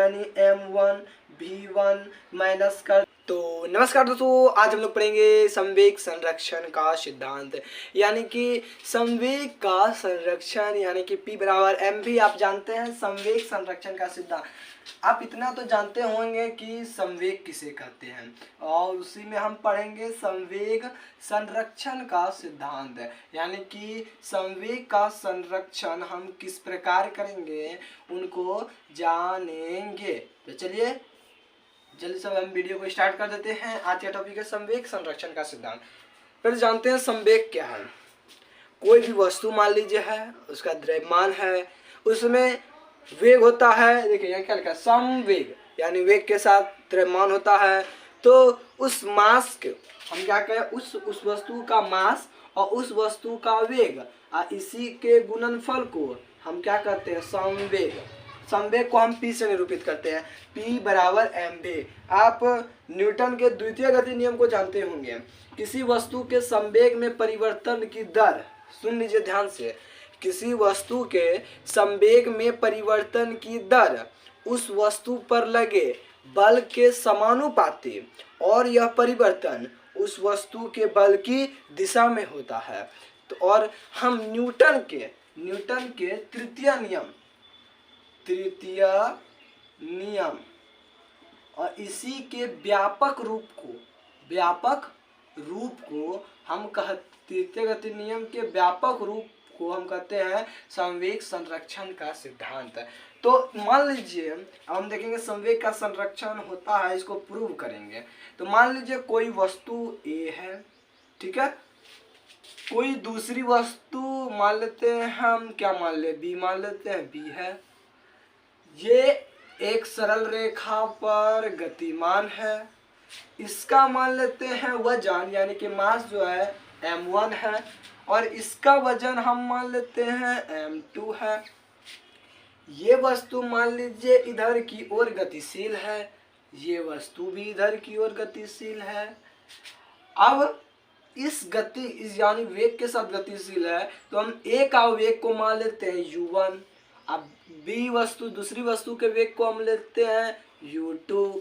यानी m1v1 minus कर। तो नमस्कार दोस्तों, आज हम लोग पढ़ेंगे संवेग संरक्षण का सिद्धांत, यानी कि संवेग का संरक्षण यानी कि P बराबर mv। आप जानते हैं संवेग संरक्षण का सिद्धांत। आप इतना तो जानते होंगे कि संवेग किसे कहते हैं, और उसी में हम पढ़ेंगे संवेग संरक्षण का सिद्धांत, यानी कि संवेग का संरक्षण हम किस प्रकार करेंगे उनको जानेंगे। तो चलिए जल्दी से हम वीडियो को स्टार्ट कर देते हैं। आज का टॉपिक है संवेग संरक्षण का सिद्धांत। पहले जानते हैं संवेग क्या है। कोई भी वस्तु मान लीजिए है, उसका द्रव्यमान है, उसमें वेग होता है। देखिए यहाँ क्या लिखा है, संवेग यानी वेग के साथ द्रव्यमान होता है। तो उस मास के हम क्या कहें, उस वस्तु का मास और उस वस्तु का वेग और इसी के गुणनफल को हम क्या कहते हैं, संवेग। संवेग को हम P से निरूपित करते हैं, P बराबर mv। आप न्यूटन के द्वितीय गति नियम को जानते होंगे। किसी वस्तु के संवेग में परिवर्तन की दर, सुन लीजिए ध्यान से, किसी वस्तु के संवेग में परिवर्तन की दर उस वस्तु पर लगे बल के समानुपाती और यह परिवर्तन उस वस्तु के बल की दिशा में होता है। तो और हम न्यूटन के तृतीय नियम और इसी के व्यापक रूप को हम तृतीय गति नियम के व्यापक रूप को हम कहते हैं संवेग संरक्षण का सिद्धांत। तो मान लीजिए हम देखेंगे संवेग का संरक्षण होता है, इसको प्रूव करेंगे। तो मान लीजिए कोई वस्तु A है, ठीक है, कोई दूसरी वस्तु मान लेते हैं हम, क्या मान ले, B मान लेते हैं, B है। ये एक सरल रेखा पर गतिमान है, इसका मान लेते हैं वजन यानी कि मास जो है m1 है, और इसका वजन हम मान लेते हैं m2 है। ये वस्तु मान लीजिए इधर की ओर गतिशील है, ये वस्तु भी इधर की ओर गतिशील है। अब इस यानी वेग के साथ गतिशील है, तो हम A का वेग को मान लेते हैं u1। अब B वस्तु, दूसरी वस्तु के वेग को हम लेते हैं u2।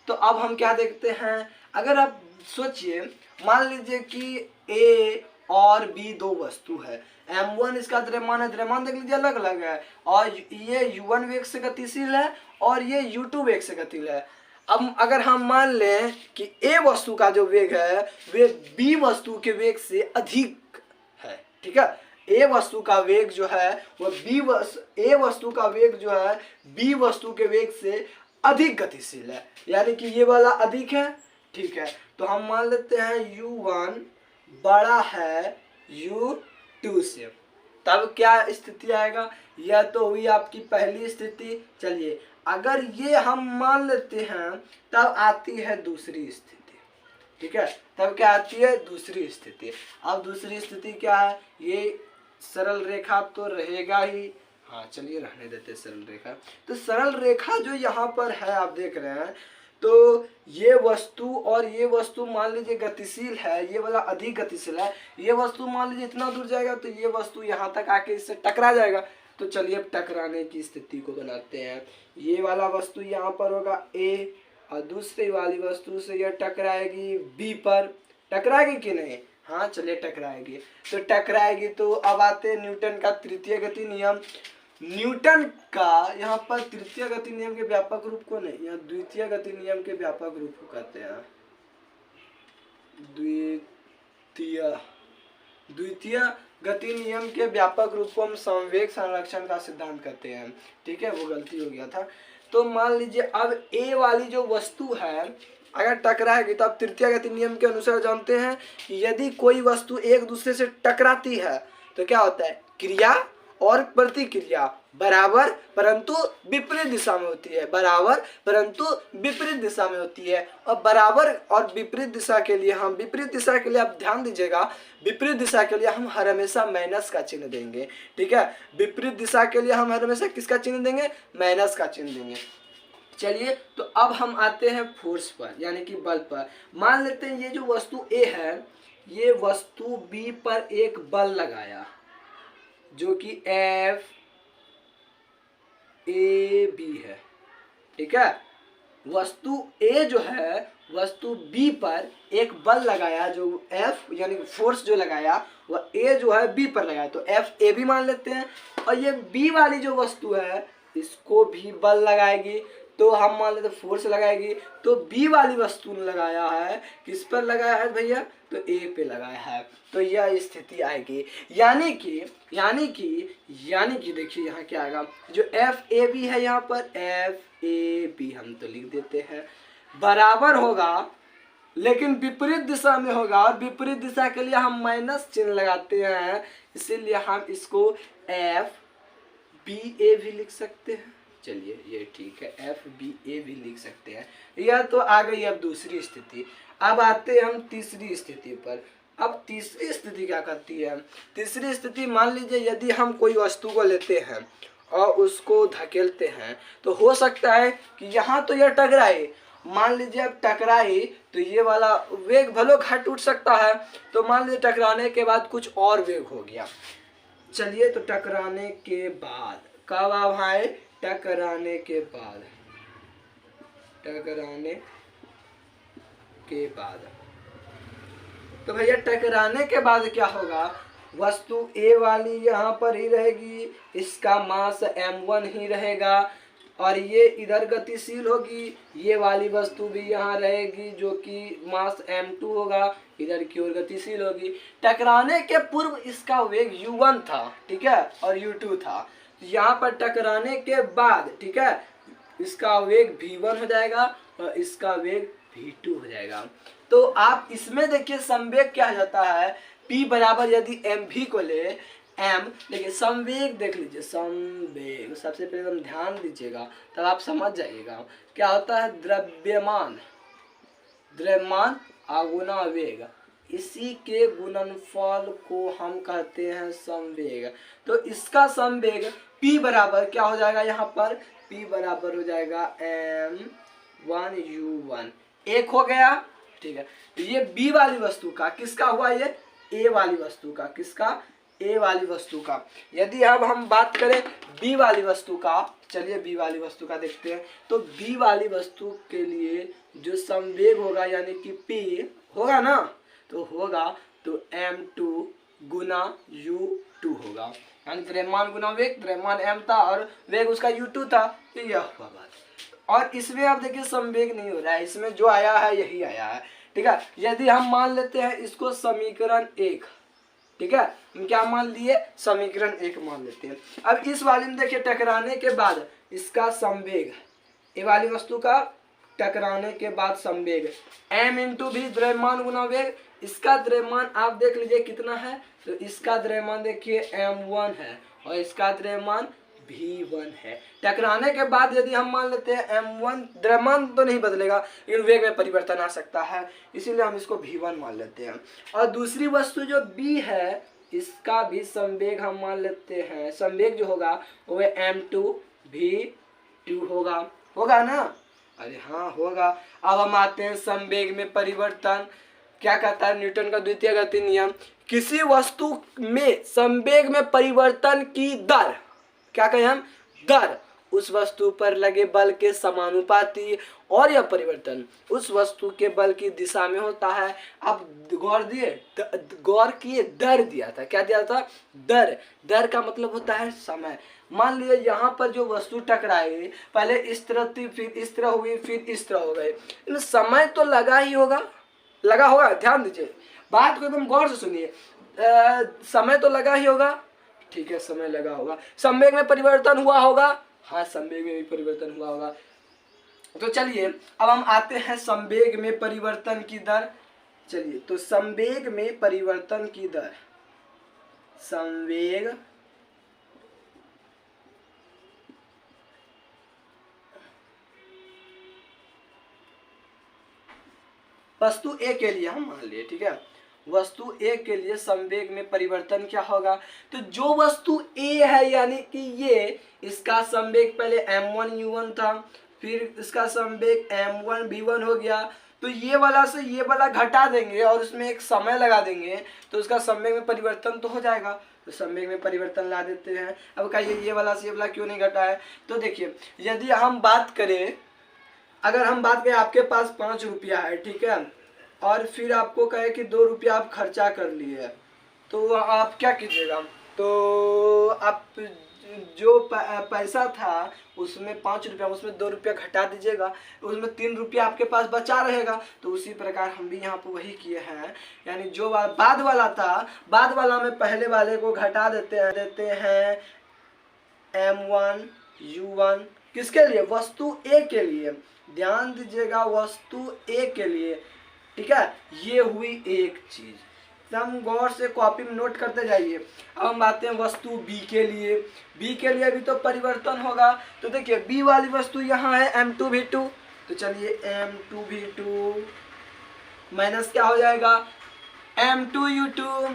तो अब हम क्या देखते हैं, अगर आप सोचिए मान लीजिए कि A और B दो वस्तु है, m1 इसका द्रव्यमान है, द्रव्यमान देख लीजिए अलग अलग है, और ये u1 वेग से गतिशील है और ये u2 वेग से गतिशील है। अब अगर हम मान लें कि A वस्तु का जो वेग है वे B वस्तु के वेग से अधिक है, ठीक है, A वस्तु का वेग जो है वो A वस्तु का वेग जो है B वस्तु के वेग से अधिक गतिशील है, यानी कि ये वाला अधिक है, ठीक है। तो हम मान लेते हैं u1 बड़ा है u2 से। तब क्या स्थिति आएगा, यह तो हुई आपकी पहली स्थिति। चलिए अगर ये हम मान लेते हैं तब आती है दूसरी स्थिति, ठीक है, तब क्या आती है दूसरी स्थिति। अब दूसरी स्थिति क्या है, ये सरल रेखा तो रहेगा ही, हाँ चलिए रहने देते सरल रेखा। तो सरल रेखा जो यहाँ पर है आप देख रहे हैं, तो ये वस्तु और ये वस्तु मान लीजिए गतिशील है, ये वाला अधिक गतिशील है, ये वस्तु मान लीजिए इतना दूर जाएगा तो ये वस्तु यहाँ तक आके इससे टकरा जाएगा। तो चलिए अब टकराने की स्थिति को बनाते हैं। ये वाला वस्तु यहाँ पर होगा A और दूसरी वाली वस्तु से यह टकराएगी B पर। टकराएगी कि नहीं, हाँ चलिए टकराएगी। तो टकराएगी तो अब आते हैं न्यूटन का तृतीय गति नियम। न्यूटन का यहाँ पर तृतीय गति नियम के व्यापक रूप को नहीं, यहाँ द्वितीय गति नियम के व्यापक रूप को कहते हैं। द्वितीय गति नियम के व्यापक रूप को हम संवेग संरक्षण का सिद्धांत कहते हैं, ठीक है, वो गलती हो गया था। तो मान लीजिए अब A वाली जो वस्तु है अगर टकराएगी तो आप तृतीय गति नियम के अनुसार जानते हैं कि यदि कोई वस्तु एक दूसरे से टकराती है तो क्या होता है, क्रिया और प्रतिक्रिया बराबर परंतु विपरीत दिशा में होती है, बराबर परंतु विपरीत दिशा में होती है। और बराबर और विपरीत दिशा के लिए आप ध्यान दीजिएगा, विपरीत दिशा के लिए हम हर हमेशा माइनस का चिन्ह देंगे, ठीक है, विपरीत दिशा के लिए हम हर हमेशा किसका चिन्ह देंगे, माइनस का चिन्ह देंगे। चलिए तो अब हम आते हैं फोर्स पर यानी कि बल पर। मान लेते हैं ये जो वस्तु A है, ये वस्तु B पर एक बल लगाया जो कि F A B है, ठीक है। वस्तु ए जो है वस्तु बी पर एक बल लगाया, जो एफ यानी फोर्स जो लगाया वह ए जो है बी पर लगाया, तो एफ ए भी मान लेते हैं। और ये बी वाली जो वस्तु है इसको भी बल लगाएगी, तो हम मान लेते फोर्स लगाएगी। तो बी वाली वस्तु ने लगाया है, किस पर लगाया है भैया, तो ए पे लगाया है, तो यह स्थिति आएगी। यानी कि देखिए यहाँ क्या आएगा, जो एफ ए बी है यहाँ पर एफ ए बी हम तो लिख देते हैं, बराबर होगा लेकिन विपरीत दिशा में होगा, और विपरीत दिशा के लिए हम माइनस चिन्ह लगाते हैं, इसीलिए हम इसको एफ बी ए भी लिख सकते हैं। चलिए ये ठीक है, एफ बी ए भी लिख सकते हैं। यह तो आ गई अब दूसरी स्थिति। अब आते हैं हम तीसरी स्थिति पर। अब तीसरी स्थिति क्या करती है, तीसरी स्थिति मान लीजिए यदि हम कोई वस्तु को लेते हैं और उसको धकेलते हैं, तो हो सकता है कि यहाँ तो यह टकराए, मान लीजिए अब टकराए तो ये वाला वेग भलो घट उठ सकता है, तो मान लीजिए टकराने के बाद कुछ और वेग हो गया। चलिए तो टकराने के बाद कब आप आए, टकराने के बाद, टकराने के बाद, तो भैया टकराने के बाद क्या होगा, वस्तु ए वाली यहाँ पर ही रहेगी, इसका मास m1 ही रहेगा, और ये इधर गतिशील होगी, ये वाली वस्तु भी यहाँ रहेगी जो कि मास m2 होगा, इधर की ओर गतिशील होगी। टकराने के पूर्व इसका वेग u1 था, ठीक है, और u2 था। यहाँ पर टकराने के बाद, ठीक है, इसका वेग v1 हो जाएगा और इसका वेग v2 हो जाएगा। तो आप इसमें देखिए संवेग क्या हो जाता है, p बराबर यदि mv को ले m, देखिए संवेग देख लीजिए, संवेग सबसे पहले हम ध्यान दीजिएगा तब आप समझ जाइएगा क्या होता है, द्रव्यमान, द्रव्यमान आगुना वेग, इसी के गुणनफल को हम कहते हैं संवेग। तो इसका संवेग p बराबर क्या हो जाएगा, यहाँ पर p बराबर हो जाएगा m1u1, एक हो गया, ठीक है। तो ये b वाली वस्तु का किसका हुआ, ये a वाली वस्तु का, किसका, a वाली वस्तु का। यदि अब हम बात करें b वाली वस्तु का, चलिए b वाली वस्तु का देखते हैं। तो b वाली वस्तु के लिए जो संवेग होगा यानी कि p होगा ना, तो होगा तो m2 गुना u2 होगा, यानी द्रव्यमान गुना वेग, द्रव्यमान m था और वेग उसका u2 था, तो यह हुआ बात। और इसमें आप देखिए संवेग नहीं हो रहा है, इसमें जो आया है यही आया है, ठीक है। यदि हम मान लेते हैं इसको समीकरण 1, ठीक है, हम क्या मान लिए, समीकरण 1 मान लेते हैं। अब इस वाले में देखिए टकराने के बाद इसका संवेग, ये वाली वस्तु का टकराने के बाद संवेग m इंटू भी द्रव्यमान गुना वेग, इसका द्रव्यमान आप देख लीजिए कितना है, तो इसका द्रव्यमान देखिए m1 है और इसका द्रव्यमान v1 है। टकराने के बाद यदि हम मान लेते हैं m1, द्रव्यमान तो नहीं बदलेगा लेकिन वेग में परिवर्तन आ सकता है, इसीलिए हम इसको v1 मान लेते हैं। और दूसरी वस्तु जो b है इसका भी संवेग हम मान लेते हैं, संवेग जो होगा वो m2 v2 होगा ना, अरे हाँ होगा। अब हम आते हैं संवेग में परिवर्तन, क्या कहता है न्यूटन का द्वितीय गति नियम, किसी वस्तु में संवेग में परिवर्तन की दर, क्या कहें हम, दर उस वस्तु पर लगे बल के समानुपाती, और यह परिवर्तन उस वस्तु के बल की दिशा में होता है। अब गौर किए दर दिया था, क्या दिया था, दर, दर का मतलब होता है समय। मान लीजिए यहाँ पर जो वस्तु टकराई पहले इस तरह थी, फिर इस तरह हुई, फिर इस तरह हो गए, इन समय तो लगा ही होगा, लगा होगा, ध्यान दीजिए बात को एकदम गौर से सुनिए, समय तो लगा ही होगा, ठीक है, समय लगा होगा। संवेग में परिवर्तन हुआ होगा, हाँ संवेग में भी परिवर्तन हुआ होगा। तो चलिए अब हम आते हैं संवेग में परिवर्तन की दर। चलिए तो संवेग में परिवर्तन की दर, संवेग वस्तु ए के लिए हम मान लिए, ठीक है, वस्तु ए के लिए संवेग में परिवर्तन क्या होगा, तो जो वस्तु ए है यानी कि ये, इसका संवेग पहले m1u1 था, फिर इसका संवेग m1 v1 हो गया, तो ये वाला से ये वाला घटा देंगे और उसमें एक समय लगा देंगे तो उसका संवेग में परिवर्तन तो हो जाएगा। तो संवेग में परिवर्तन ला देते हैं। अब कहिए ये वाला से ये वाला क्यों नहीं घटा है, तो देखिए यदि हम बात करें अगर हम बात करें आपके पास 5 रुपया है, ठीक है, और फिर आपको कहे कि 2 रुपया आप खर्चा कर लिए, तो आप क्या कीजिएगा? तो आप जो पैसा था उसमें 5 रुपया, उसमें 2 रुपया घटा दीजिएगा, उसमें 3 रुपया आपके पास बचा रहेगा। तो उसी प्रकार हम भी यहाँ पर वही किए हैं, यानी जो बाद वाला था, बाद वाला में पहले वाले को घटा देते हैं M1 U1, किसके लिए? वस्तु ए के लिए। ध्यान दीजिएगा, वस्तु ए के लिए, ठीक है। ये हुई एक चीज, हम गौर से कॉपी में नोट करते जाइए। अब हम आते हैं वस्तु बी के लिए। बी के लिए भी तो परिवर्तन होगा, तो देखिए बी वाली वस्तु यहाँ है M2V2, तो चलिए M2V2 माइनस क्या हो जाएगा? M2U2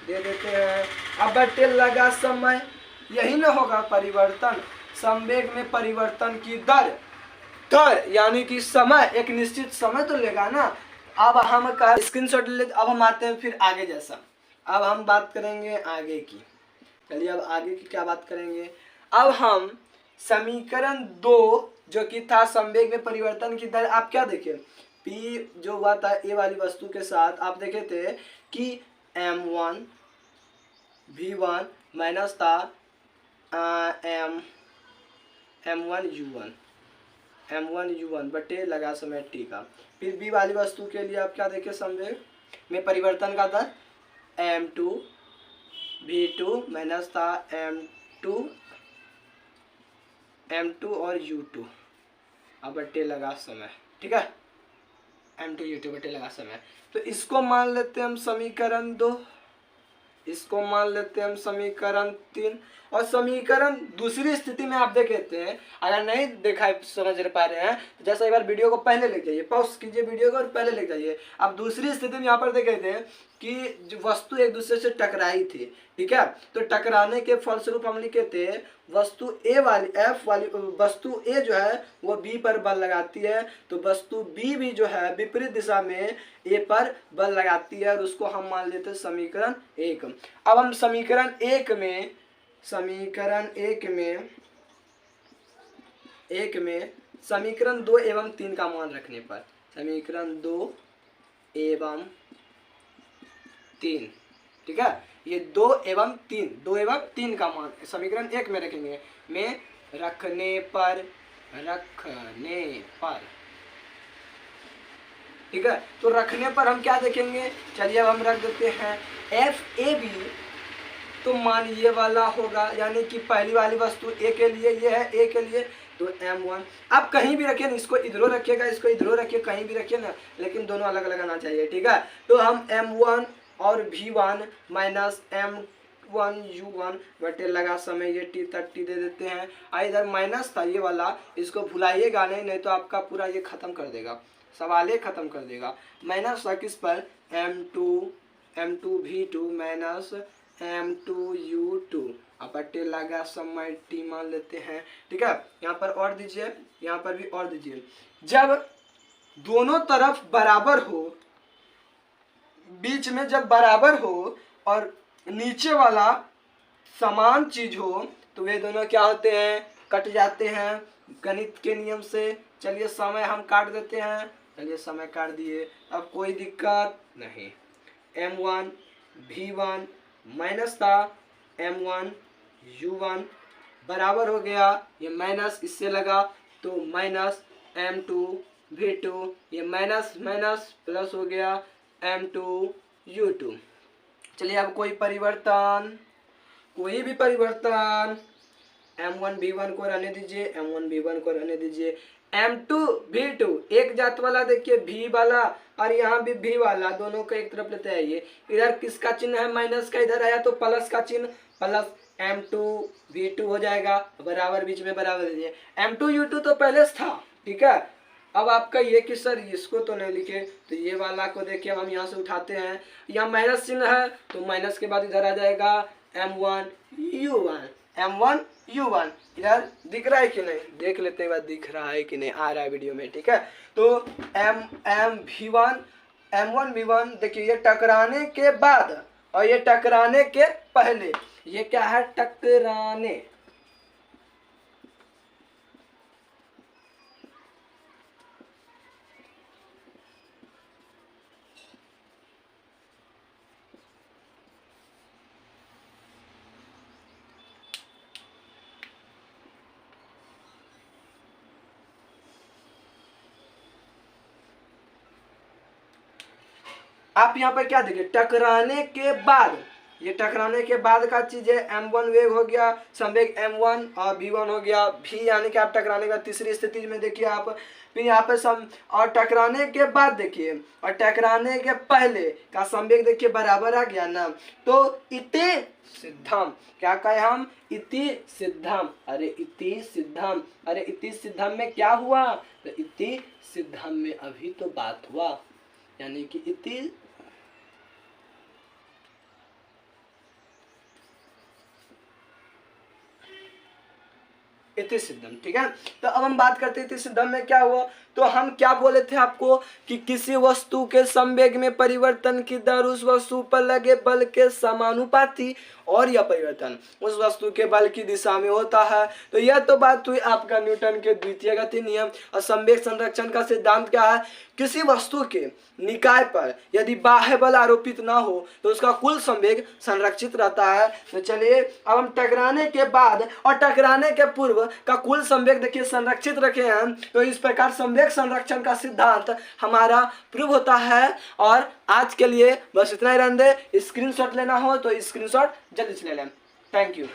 दे देते हैं। अब बटे लगा समय, यही ना होगा परिवर्तन, संवेग में परिवर्तन की दर यानी कि समय, एक निश्चित समय तो लेगा ना। अब हम का स्क्रीनशॉट ले, अब हम आते हैं फिर आगे जैसा। अब हम बात करेंगे आगे की, चलिए अब आगे की क्या बात करेंगे। अब हम समीकरण 2 जो कि था संवेग में परिवर्तन की दर, आप क्या देखे? P जो हुआ था ए वाली वस्तु के साथ, आप देखे थे कि M1 V1 माइनस था M1 U1 बटे लगा समय टी का। फिर बी वाली वस्तु के लिए आप क्या देखें? संवेग में परिवर्तन का दर M2 V2 माइनस था M2 और U2 अब बटे लगा समय, ठीक है, M2 U2 बटे लगा समय। तो इसको मान लेते हैं हम समीकरण 2, इसको मान लेते हैं हम समीकरण 3। और समीकरण दूसरी स्थिति में आप देखे थे, अगर नहीं देखा समझ पा रहे हैं तो जैसा एक बार वीडियो को पहले ले जाइए, पॉज कीजिए वीडियो को और पहले ले जाइए। अब दूसरी स्थिति में यहाँ पर देखे थे कि जो वस्तु एक दूसरे से टकराई थी, ठीक है, तो टकराने के फलस्वरूप हम लिखे थे वस्तु ए वाली, एफ वाली वस्तु ए जो है वो बी पर बल लगाती है, तो वस्तु बी भी जो है विपरीत दिशा में ए पर बल लगाती है, और उसको हम मान लेते हैं समीकरण 1। अब हम समीकरण 1 में समीकरण 2 एवं 3 का मान रखने पर, समीकरण 2 एवं 3, ठीक है, ये 2 एवं 3 का मान समीकरण 1 में रखेंगे, में रखने पर, ठीक है। तो रखने पर हम क्या देखेंगे? चलिए अब हम रख देते हैं FAB, तो मान ये वाला होगा, यानी कि पहली वाली वस्तु ए के लिए, ये है ए के लिए, तो M1। आप कहीं भी रखिए ना, इसको इधरों रखिएगा, इसको इधरों रखिए, कहीं भी रखिए ना, लेकिन दोनों अलग अलग आना चाहिए, ठीक है। तो हम M1 और V1 माइनस M1 U1 बटे लगा समय, ये T30 दे देते हैं। इधर माइनस था ये वाला, इसको भुलाइएगा नहीं तो आपका पूरा ये खत्म कर देगा, सवाल ये खत्म कर देगा। माइनस था किस पर? M2 V2 minus M2 U2 अब बटे लगा समय T मान लेते हैं, ठीक है। यहाँ पर और दीजिए, यहाँ पर भी और दीजिए। जब दोनों तरफ बराबर हो, बीच में जब बराबर हो और नीचे वाला समान चीज हो, तो वे दोनों क्या होते हैं? कट जाते हैं गणित के नियम से। चलिए समय हम काट देते हैं, चलिए समय काट दिए, अब कोई दिक्कत नहीं। M1 V1 माइनस था M1 U1 बराबर हो गया, ये माइनस इससे लगा तो माइनस M2 V2, ये माइनस माइनस प्लस हो गया M2 U2। चलिए अब कोई परिवर्तन, कोई भी परिवर्तन, M1 V1 को रहने दीजिए, M1 V1 को रहने दीजिए। M2 V2 एक जात वाला देखिए V वाला, और यहाँ भी V वाला, दोनों को एक तरफ लेते आइए। इधर किसका चिन्ह है? माइनस का, इधर आया तो प्लस का चिन्ह, प्लस M2 V2 हो जाएगा, बराबर बीच में बराबर दीजिए। M2 U2 तो पहले था, ठीक है। अब आपका ये कि सर इसको तो नहीं लिखे, तो ये वाला को देखिए अब हम यहाँ से उठाते हैं, यहाँ माइनस चिन्ह है तो माइनस के बाद इधर आ जाएगा M1 U1 इधर दिख रहा है कि नहीं? देख लेते हैं दिख रहा है कि नहीं, आ रहा है वीडियो में, ठीक है। तो M1 V1 देखिए, ये टकराने के बाद और ये टकराने के पहले, ये क्या है? टकराने, आप यहाँ पर क्या देखिए, टकराने के बाद, ये टकराने के बाद का चीज है, m1 वेग हो गया, संवेग m1 और v1 हो गया, v यानी कि आप टकराने का तीसरी स्थिति में देखिए आप, फिर यहाँ पे और टकराने के बाद देखिए, और टकराने के पहले का संवेग देखिए बराबर आ गया ना, तो इति सिद्धम, क्या कहे हम, इति सिद्धम, अरे इति सिद्धम, अरे इति सिद्धम में क्या हुआ, तो इति सिद्धम में अभी तो बात हुआ, यानी कि इति सिद्धम, ठीक है। तो अब हम बात करते हैं इति सिद्धम में क्या हुआ। तो हम क्या बोले थे आपको कि किसी वस्तु के संवेग में परिवर्तन की दर उस वस्तु पर लगे बल के समानुपाती और यह परिवर्तन उस वस्तु के बल की दिशा में होता है। तो यह तो बात हुई आपका न्यूटन के द्वितीय गति नियम। और संवेग संरक्षण का सिद्धांत क्या है, किसी वस्तु के निकाय पर यदि बाह्य बल आरोपित ना हो तो उसका कुल संवेग संरक्षित रहता है। तो चलिए अब हम टकराने के बाद और टकराने के पूर्व का कुल संवेग देखिए संरक्षित रखे हैं। तो इस प्रकार संवेग संरक्षण का सिद्धांत हमारा प्रूव होता है। और आज के लिए बस इतना ही रहने दे। स्क्रीनशॉट लेना हो तो स्क्रीनशॉट जल्दी से ले लें। Thank you.